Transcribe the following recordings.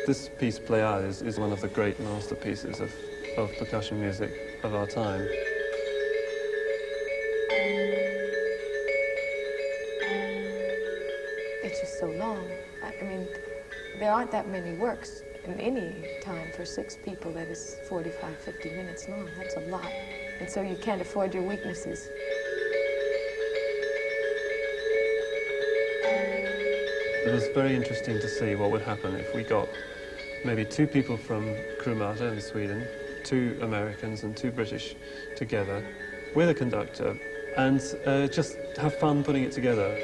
This piece, Pléiades, is one of the great masterpieces of percussion music of our time. It's just so long. I mean, there aren't that many works in any time for 6 people that is 45, 50 minutes long. That's a lot. And so you can't afford your weaknesses. It was very interesting to see what would happen if we got maybe 2 people from Krumata in Sweden, 2 Americans and 2 British together with a conductor and just have fun putting it together.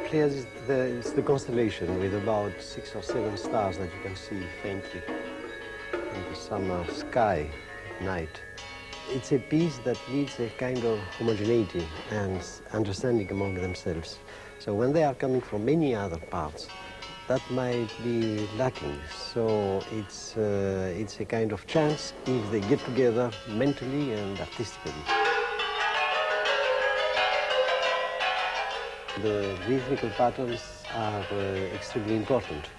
Pleiades is the constellation with about 6 or 7 stars that you can see faintly in the summer sky at night. It's a piece that needs a kind of homogeneity and understanding among themselves. So when they are coming from many other parts, that might be lacking. So it's a kind of chance if they get together mentally and artistically. The rhythmical patterns are extremely important.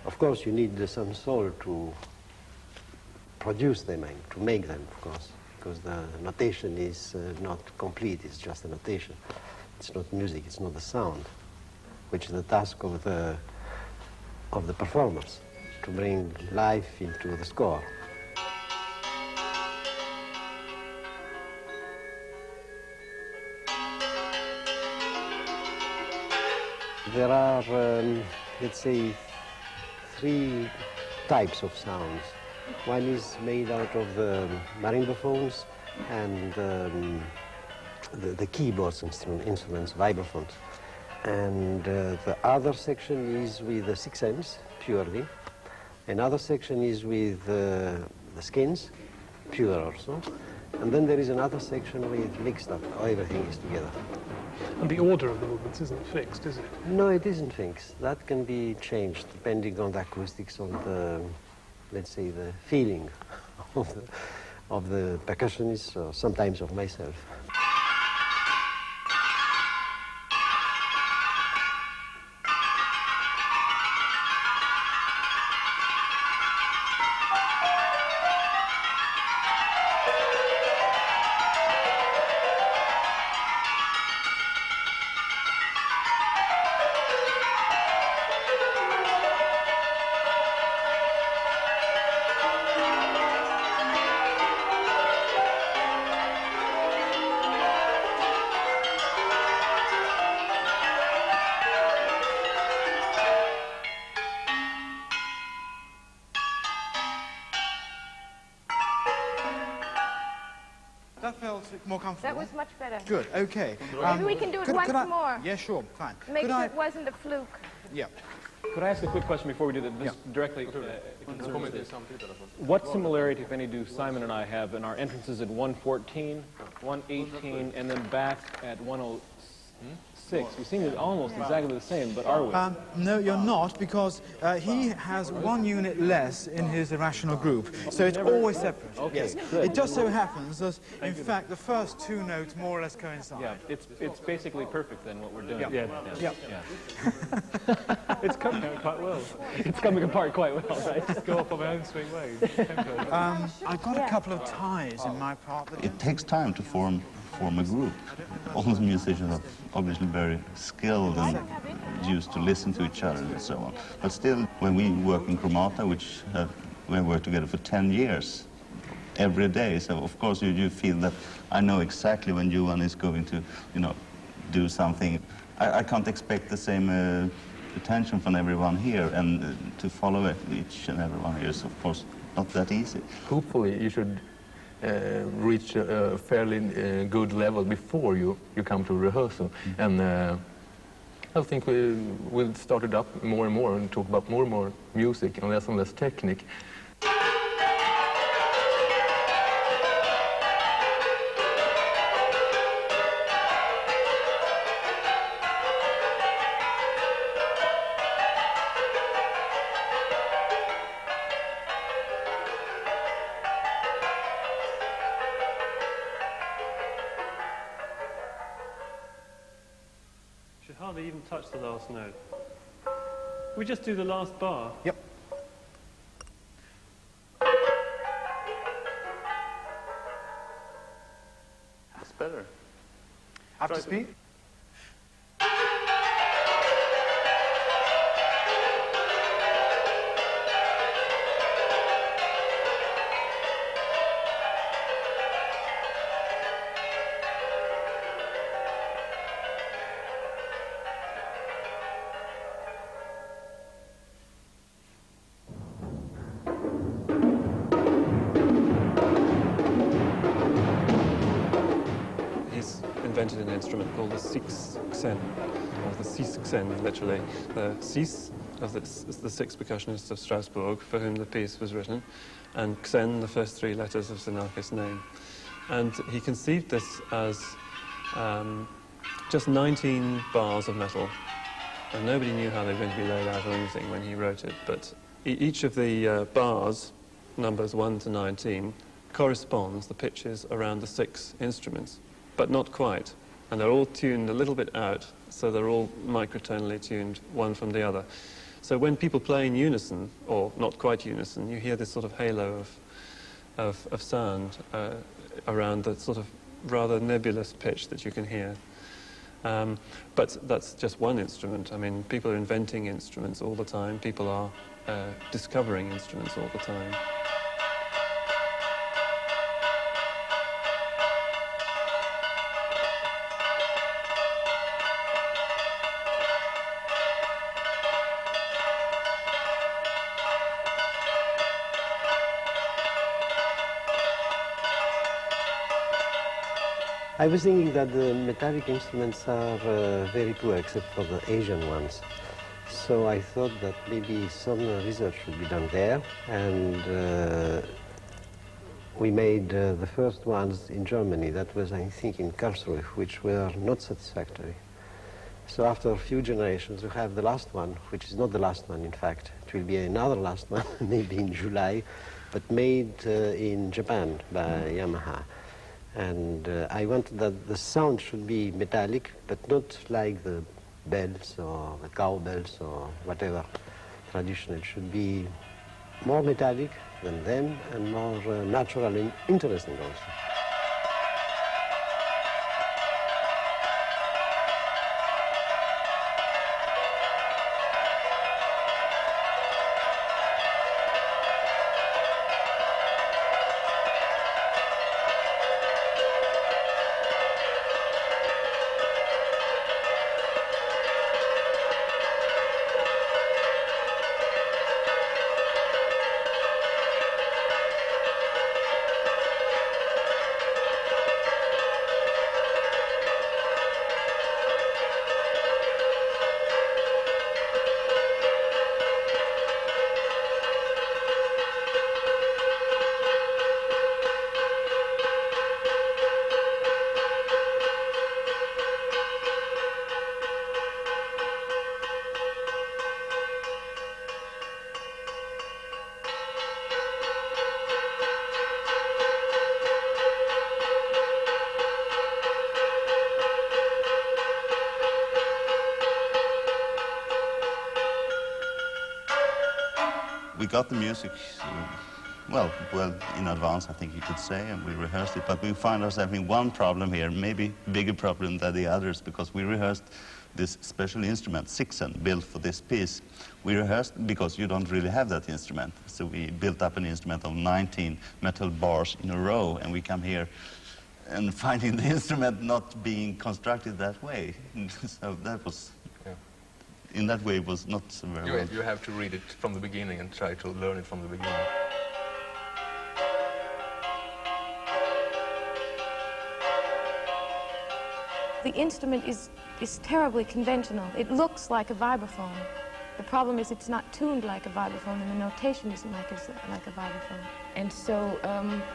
Of course, you need some soul to produce them and to make them, of course, because the notation is not complete, it's just a notation. It's not music, it's not the sound, which is the task of the performers, to bring life into the score. There are, let's say, 3 types of sounds. One is made out of marimba phones and the keyboards instruments, vibraphones. And the other section is with the 6 ends, purely. Another section is with the skins, pure also. And then there is another section with mixed up, everything is together. And the order of the movements isn't fixed, is it? No, it isn't fixed. That can be changed depending on the acoustics, on the, let's say, the feeling of the percussionist, or sometimes of myself. That felt more comfortable. That was much better. Good, okay. Maybe we can do it once more. Yeah, sure, fine. Make sure it wasn't a fluke. Yeah. Could I ask a quick question before we do that? This directly. What similarity, if any, do Simon and I have in our entrances at 114, 118, and then back at 106? We seem to be almost exactly the same, but are we? No, you're not, because he has 1 unit less in his irrational group, so it's always separate. Okay, yes. good. It just so happens that, in fact, the first 2 notes more or less coincide. Yeah, it's basically perfect then, what we're doing. Yeah. It's coming out quite well. It's coming apart quite well, right? Just go off on my own swing ways. I've got a couple of ties in my part. It takes time to form a group. All the musicians are obviously very skilled and used to listen to each other and so on. But still, when we work in Krumata, which we worked together for 10 years, every day, so of course you feel that I know exactly when Johan is going to, do something. I can't expect the same attention from everyone here, and to follow each and everyone here is, of course, not that easy. Hopefully, you should reach a fairly good level before you come to rehearsal. And I think we'll start it up more and more and talk about more and more music and less technique. We hardly even touch the last note. We just do the last bar. Yep. It's better. After speed. Invented an instrument called the Xen, or the Xen, literally. The Cis is the sixth percussionist of Strasbourg, for whom the piece was written, and Xen, the first three letters of Xenakis' name. And he conceived this as just 19 bars of metal, and nobody knew how they were going to be laid out or anything when he wrote it, but each of the bars, numbers 1 to 19, corresponds, the pitches, around the 6 instruments. But not quite. And they're all tuned a little bit out, so they're all microtonally tuned, one from the other. So when people play in unison, or not quite unison, you hear this sort of halo of sound around the sort of rather nebulous pitch that you can hear. But that's just one instrument. I mean, people are inventing instruments all the time. People are discovering instruments all the time. I was thinking that the metallic instruments are very poor, except for the Asian ones. So I thought that maybe some research should be done there, and we made the first ones in Germany. That was, I think, in Karlsruhe, which were not satisfactory. So after a few generations, we have the last one, which is not the last one, in fact. It will be another last one, maybe in July, but made in Japan by Yamaha. And I wanted that the sound should be metallic, but not like the bells or the cowbells or whatever traditional. It should be more metallic than them and more natural and interesting also. We got the music, well in advance, I think you could say, and we rehearsed it. But we find ourselves having one problem here, maybe bigger problem than the others, because we rehearsed this special instrument, Xen, built for this piece. We rehearsed because you don't really have that instrument. So we built up an instrument of 19 metal bars in a row, and we come here and finding the instrument not being constructed that way. So that was... in that way, it was not so very well. You have to read it from the beginning and try to learn it from the beginning. The instrument is terribly conventional. It looks like a vibraphone. The problem is it's not tuned like a vibraphone, and the notation isn't like a vibraphone. And so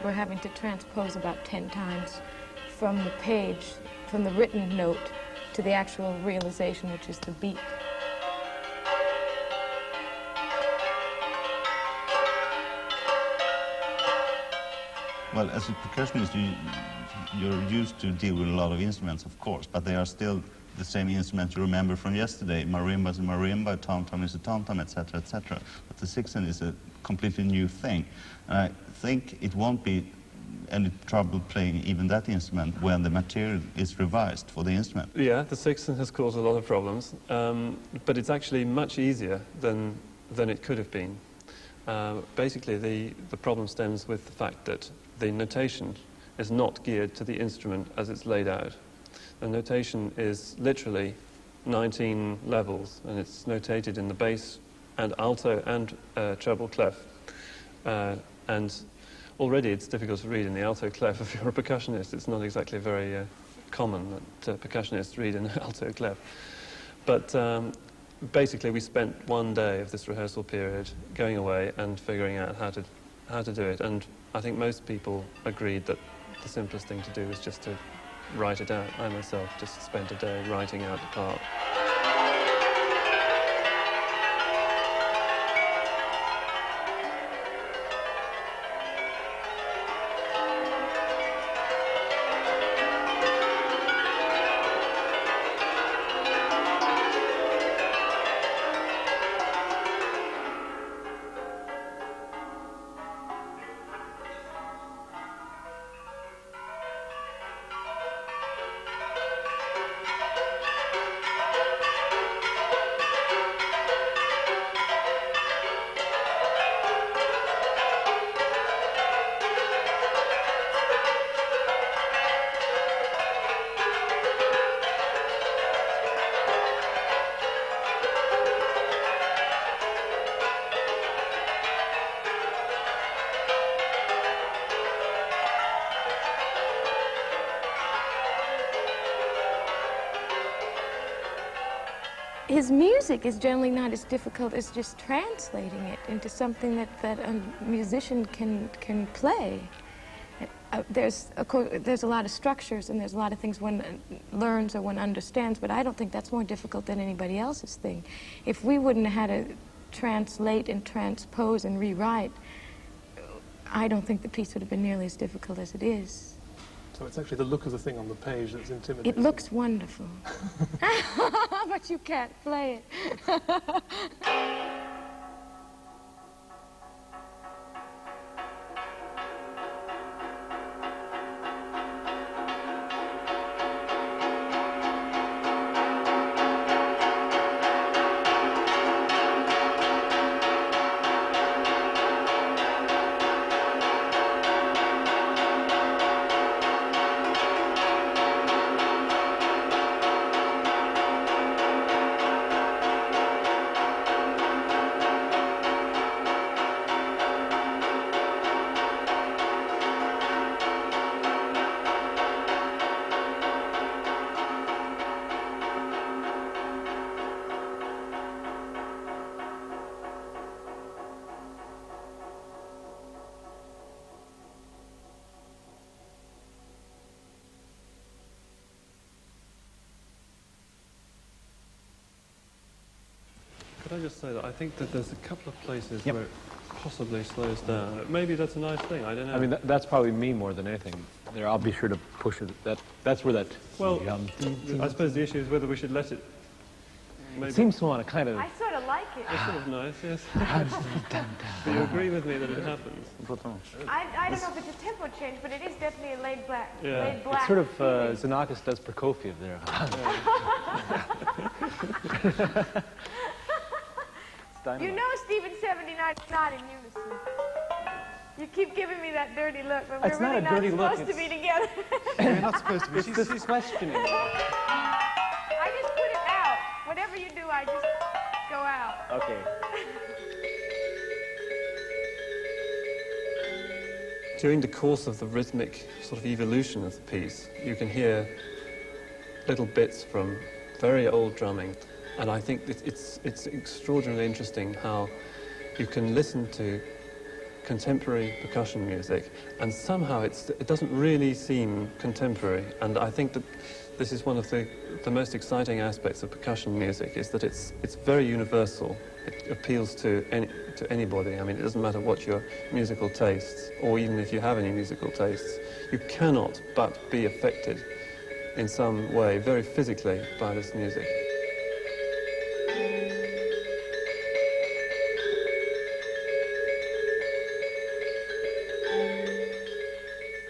we're having to transpose about 10 times from the page, from the written note, to the actual realization, which is the beat. Well, as a percussionist, you're used to deal with a lot of instruments, of course, but they are still the same instrument you remember from yesterday. Marimba is a marimba, tom-tom is a tom-tom, etc., etc. But the sixteen is a completely new thing. And I think it won't be any trouble playing even that instrument when the material is revised for the instrument. Yeah, the sixteen has caused a lot of problems, but it's actually much easier than it could have been. Basically, the problem stems with the fact that the notation is not geared to the instrument as it's laid out. The notation is literally 19 levels, and it's notated in the bass and alto and treble clef. And already it's difficult to read in the alto clef if you're a percussionist. It's not exactly very common that percussionists read in alto clef. But basically we spent one day of this rehearsal period going away and figuring out how to do it. And I think most people agreed that the simplest thing to do was just to write it out. I myself just spent a day writing out the part. His music is generally not as difficult as just translating it into something that a musician can play. There's a lot of structures and there's a lot of things one learns or one understands, but I don't think that's more difficult than anybody else's thing. If we wouldn't have had to translate and transpose and rewrite, I don't think the piece would have been nearly as difficult as it is. So it's actually the look of the thing on the page that's intimidating. It looks wonderful, but you can't play it. Could I just say that I think that there's a couple of places where it possibly slows down. Maybe that's a nice thing, I don't know. I mean, that's probably me more than anything. There, I'll be sure to push it. That's where that... Well, I suppose the issue is whether we should let it... Maybe. It seems to want to kind of... I sort of like it. It's sort of nice, yes. Do you agree with me that it happens? I don't know if it's a tempo change, but it is definitely a laid back. Yeah. Laid black It's sort of Xenakis does Prokofiev there. You know Stephen 79 is not in unison. You keep giving me that dirty look, but we're really not supposed to be together. We're not supposed to be. It's this questioning. I just put it out. Whatever you do, I just go out. Okay. During the course of the rhythmic sort of evolution of the piece, you can hear little bits from very old drumming. And I think it's extraordinarily interesting how you can listen to contemporary percussion music and somehow it doesn't really seem contemporary. And I think that this is one of the most exciting aspects of percussion music, is that it's very universal. It appeals to anybody. I mean, it doesn't matter what your musical tastes, or even if you have any musical tastes, you cannot but be affected in some way, very physically, by this music.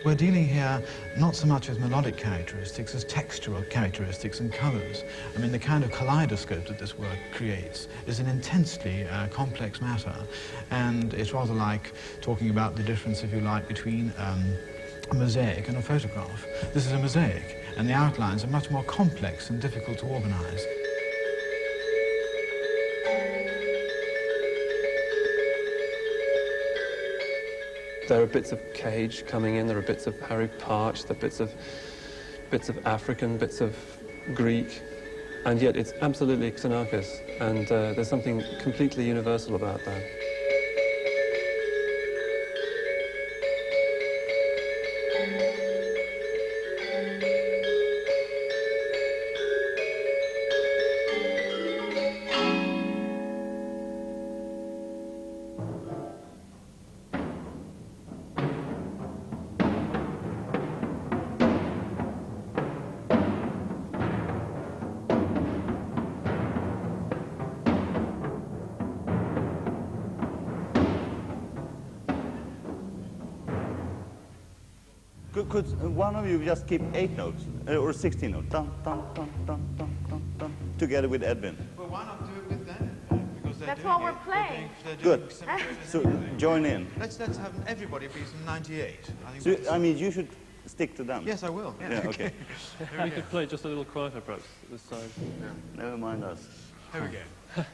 We're dealing here not so much with melodic characteristics as textural characteristics and colours. I mean, the kind of kaleidoscope that this work creates is an intensely complex matter, and it's rather like talking about the difference, if you like, between a mosaic and a photograph. This is a mosaic, and the outlines are much more complex and difficult to organise. There are bits of Cage coming in, there are bits of Harry Partch, there are bits of African, bits of Greek, and yet it's absolutely Xenakis, and there's something completely universal about that. Could one of you just keep 8 notes, or 16 notes, dun, dun, dun, dun, dun, dun, dun, together with Edwin? Well, why not do it with them? Because That's what we're playing. Good. So join in. Let's have everybody be some 98. So, I mean, you should stick to them. Yes, I will. Yeah, okay. We could play just a little quieter, perhaps, this side. Never mind us. Here we go.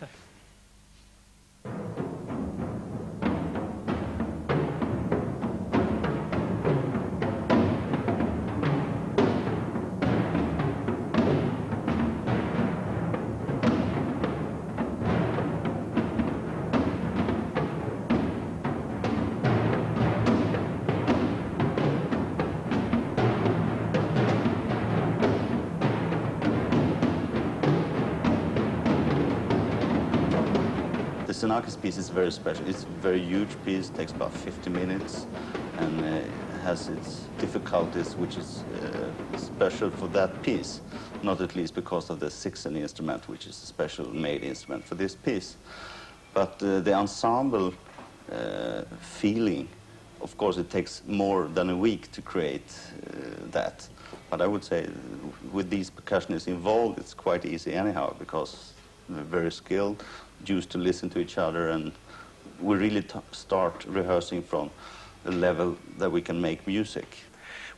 Xenakis piece is very special. It's a very huge piece, takes about 50 minutes, and has its difficulties, which is special for that piece, not at least because of the Sixen instrument, which is a special made instrument for this piece. But the ensemble feeling, of course, it takes more than a week to create that. But I would say with these percussionists involved, it's quite easy anyhow, because they're very skilled, used to listen to each other, and we really start rehearsing from a level that we can make music.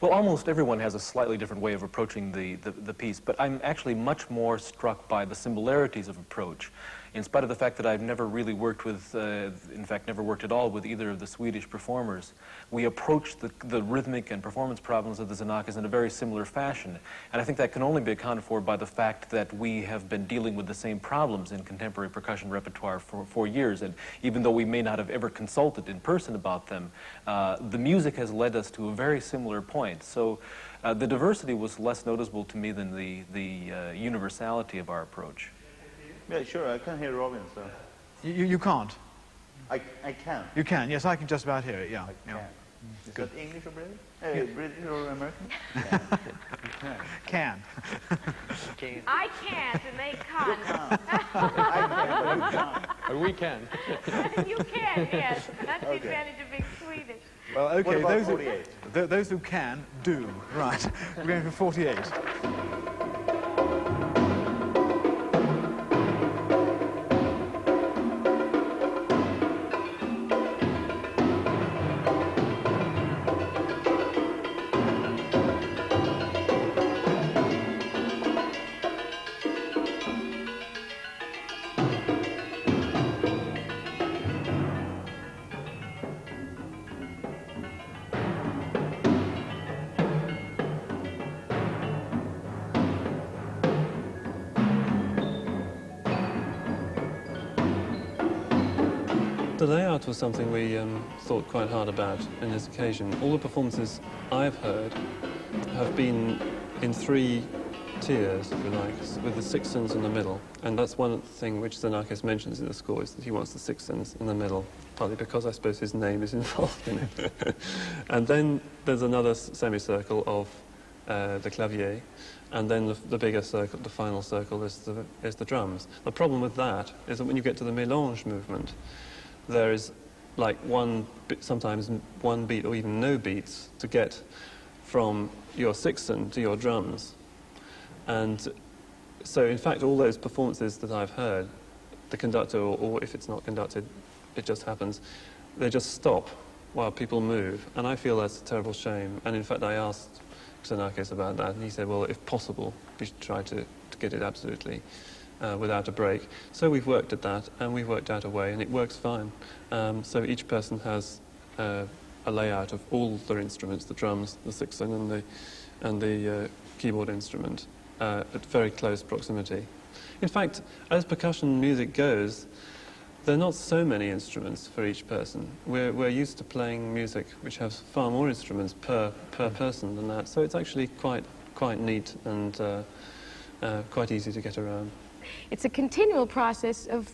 Well, almost everyone has a slightly different way of approaching the piece, but I'm actually much more struck by the similarities of approach. In spite of the fact that I've never really worked with, in fact, never worked at all with either of the Swedish performers, we approach the rhythmic and performance problems of the Xenakis in a very similar fashion. And I think that can only be accounted for by the fact that we have been dealing with the same problems in contemporary percussion repertoire for years. And even though we may not have ever consulted in person about them, the music has led us to a very similar point. So the diversity was less noticeable to me than the universality of our approach. Yeah, sure, I can hear Robin, so... You can't? I can. You can, yes, I can just about hear it, yeah. I can. Is Good. that English or British? British or American? Can. I can't, and they can't. I can, but you can't. We can. You can, yes. That's the advantage of being Swedish. Well, okay, What about 48? those who can, do. Right, we're going for 48. The layout was something we thought quite hard about in this occasion. All the performances I've heard have been in 3 tiers, if you like, with the Sixens in the middle. And that's one thing which Xenakis mentions in the score, is that he wants the Sixens in the middle, partly because I suppose his name is involved in it. And then there's another semicircle of the clavier, and then the bigger circle, the final circle, is the drums. The problem with that is that when you get to the mélange movement, there is like sometimes one beat or even no beats to get from your sixten to your drums. And so in fact all those performances that I've heard, the conductor, or if it's not conducted, it just happens, they just stop while people move, and I feel that's a terrible shame. And in fact I asked Xenakis about that, and he said, well, if possible, we should try to get it absolutely without a break. So we've worked at that, and we've worked out a way, and it works fine. So each person has a layout of all their instruments, the drums, the sixten, and the keyboard instrument, at very close proximity. In fact, as percussion music goes, there are not so many instruments for each person. We're used to playing music which has far more instruments per person than that, so it's actually quite neat and quite easy to get around. It's a continual process of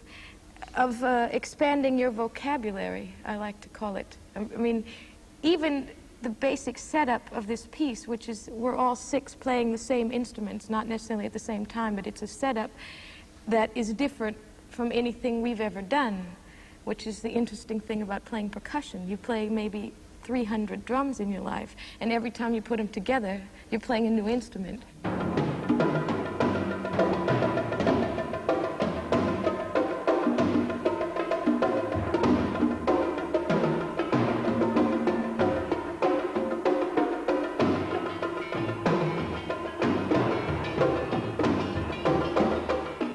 expanding your vocabulary, I like to call it. I mean, even the basic setup of this piece, which is we're all six playing the same instruments, not necessarily at the same time, but it's a setup that is different from anything we've ever done, which is the interesting thing about playing percussion. You play maybe 300 drums in your life, and every time you put them together, you're playing a new instrument.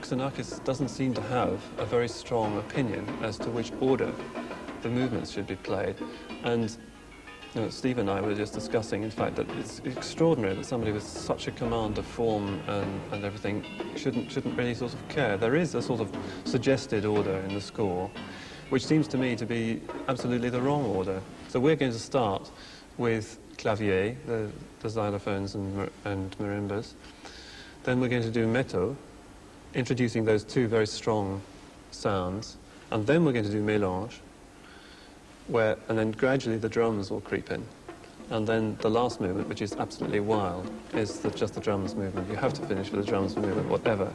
Xenakis doesn't seem to have a very strong opinion as to which order the movements should be played. And you know, Steve and I were just discussing, in fact, that it's extraordinary that somebody with such a command of form and everything shouldn't really sort of care. There is a sort of suggested order in the score, which seems to me to be absolutely the wrong order. So we're going to start with clavier, the xylophones and marimbas. Then we're going to do métaux, introducing those two very strong sounds, and then we're going to do mélange, and then gradually the drums will creep in. And then the last movement, which is absolutely wild, is just the drums movement. You have to finish with the drums movement, whatever.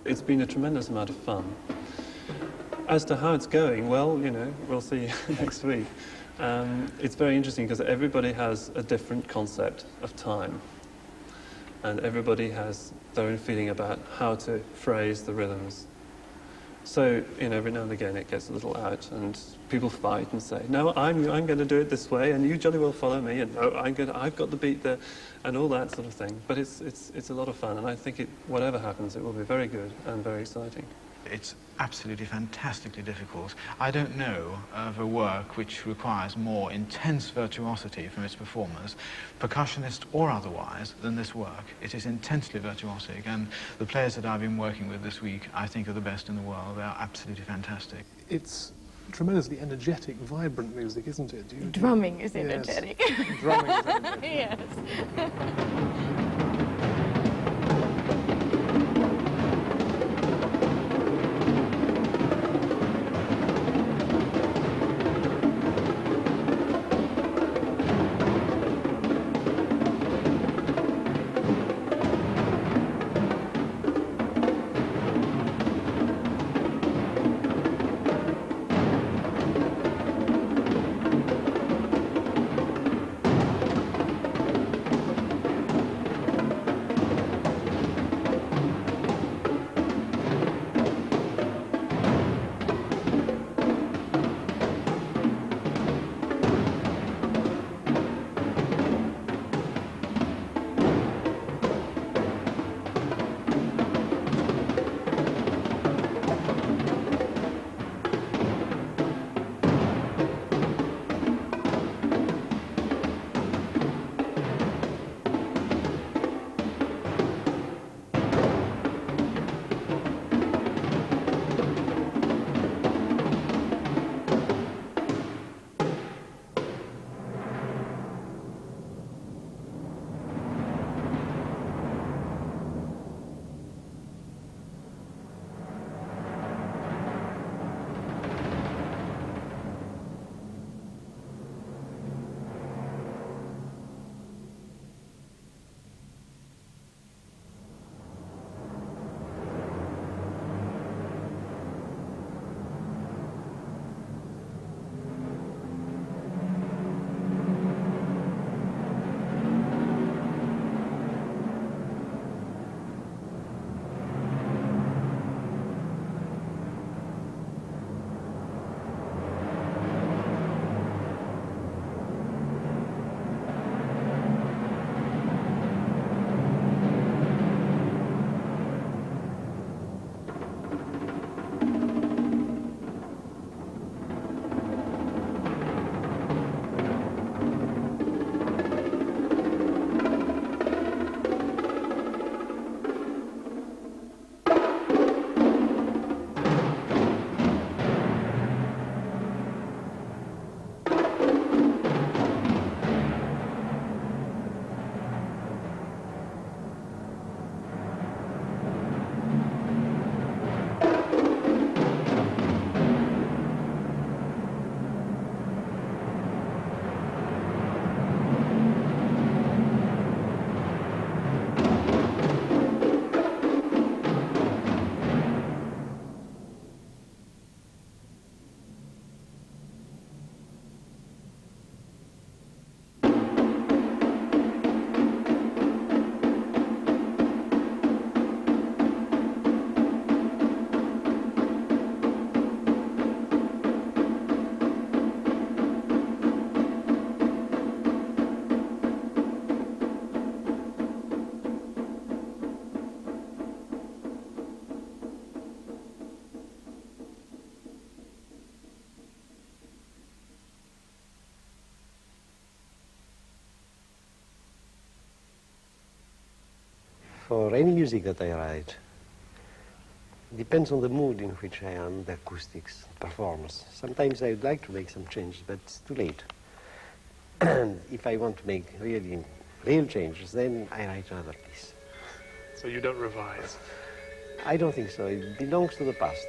It's been a tremendous amount of fun. As to how it's going, well, you know, we'll see next week. It's very interesting because everybody has a different concept of time, and everybody has their own feeling about how to phrase the rhythms. So, you know, every now and again it gets a little out, and people fight and say, no, I'm going to do it this way, and you jolly well follow me, and no, I've got the beat there, and all that sort of thing. But it's a lot of fun, and I think whatever happens, it will be very good and very exciting. It's absolutely fantastically difficult. I don't know of a work which requires more intense virtuosity from its performers, percussionist or otherwise, than this work. It is intensely virtuosic, and the players that I've been working with this week, I think, are the best in the world. They are absolutely fantastic. It's tremendously energetic, vibrant music, isn't it? Drumming is energetic. Yes. Drumming is energetic. Yes. For any music that I write, depends on the mood in which I am, the acoustics, performance. Sometimes I would like to make some changes, but it's too late. And if I want to make really real changes, then I write another piece. So you don't revise? I don't think so. It belongs to the past.